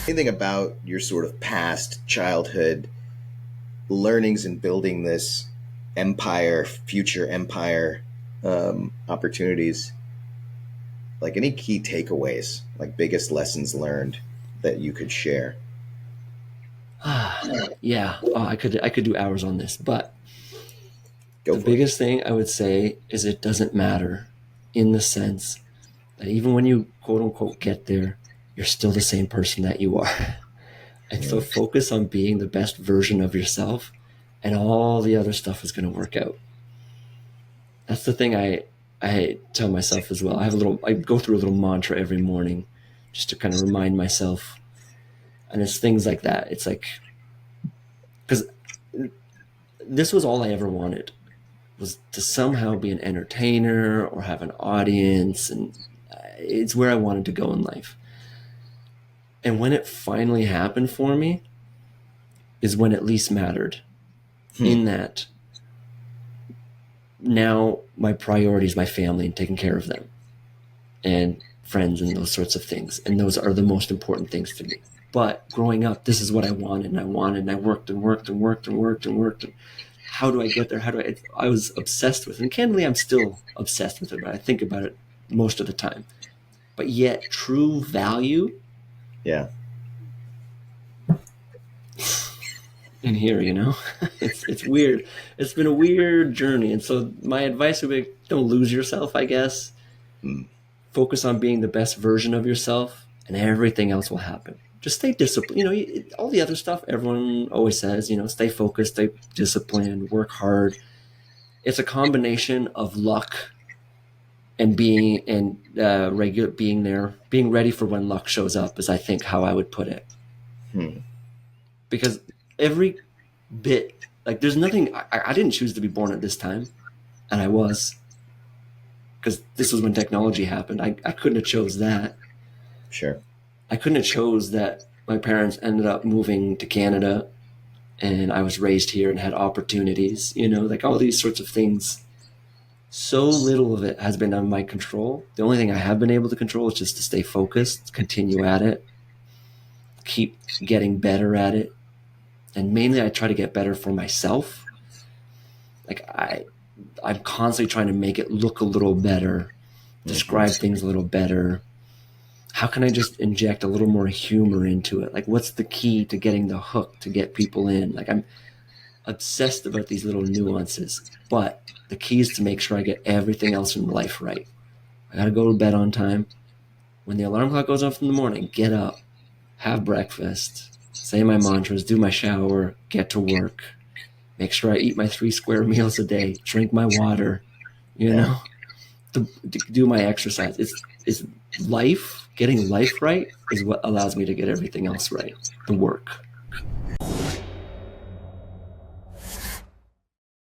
Anything about your sort of past childhood learnings in building this empire, future empire, opportunities, like any key takeaways, like biggest lessons learned that you could share? Yeah, I could do hours on this, but Go the for it. biggest thing I would say is it doesn't matter, in the sense that even when you quote unquote get there, you're still the same person that you are. And so Mm. focus on being the best version of yourself, and all the other stuff is going to work out. That's the thing I tell myself as well. I go through a little mantra every morning just to kind of remind myself. And it's things like that. It's like, because this was all I ever wanted, was to somehow be an entertainer or have an audience, and it's where I wanted to go in life. And when it finally happened for me is when it least mattered, Hmm. in that now my priority is my family and taking care of them, and friends and those sorts of things. And those are the most important things to me. But growing up, this is what I wanted, and I wanted, and I worked and worked and worked and worked and worked. And how do I get there? How do I was obsessed with it. And candidly, I'm still obsessed with it, but I think about it most of the time. But yet, true value Yeah. in here, it's weird. It's been a weird journey. And so my advice would be, don't lose yourself, I guess. Hmm. Focus on being the best version of yourself, and everything else will happen. Just stay disciplined. All the other stuff everyone always says, stay focused, stay disciplined, work hard. It's a combination of luck and being ready for when luck shows up, is I think how I would put it. Hmm. Because every bit, like, there's nothing, I didn't choose to be born at this time, and I was, because this was when technology happened. I couldn't have chose that. Sure. I couldn't have chose that my parents ended up moving to Canada and I was raised here and had opportunities, like all these sorts of things. So little of it has been under my control. The only thing I have been able to control is just to stay focused, continue at it, keep getting better at it. And mainly I try to get better for myself. Like I'm constantly trying to make it look a little better, Hmm. describe things a little better. How can I just inject a little more humor into it? Like, what's the key to getting the hook to get people in? Like, I'm obsessed about these little nuances, but the key is to make sure I get everything else in life right. I got to go to bed on time. When the alarm clock goes off in the morning, get up, have breakfast, say my mantras, do my shower, get to work, make sure I eat my 3 square meals a day, drink my water, you Yeah. know, to do my exercise. It's life, getting life right is what allows me to get everything else right. The work.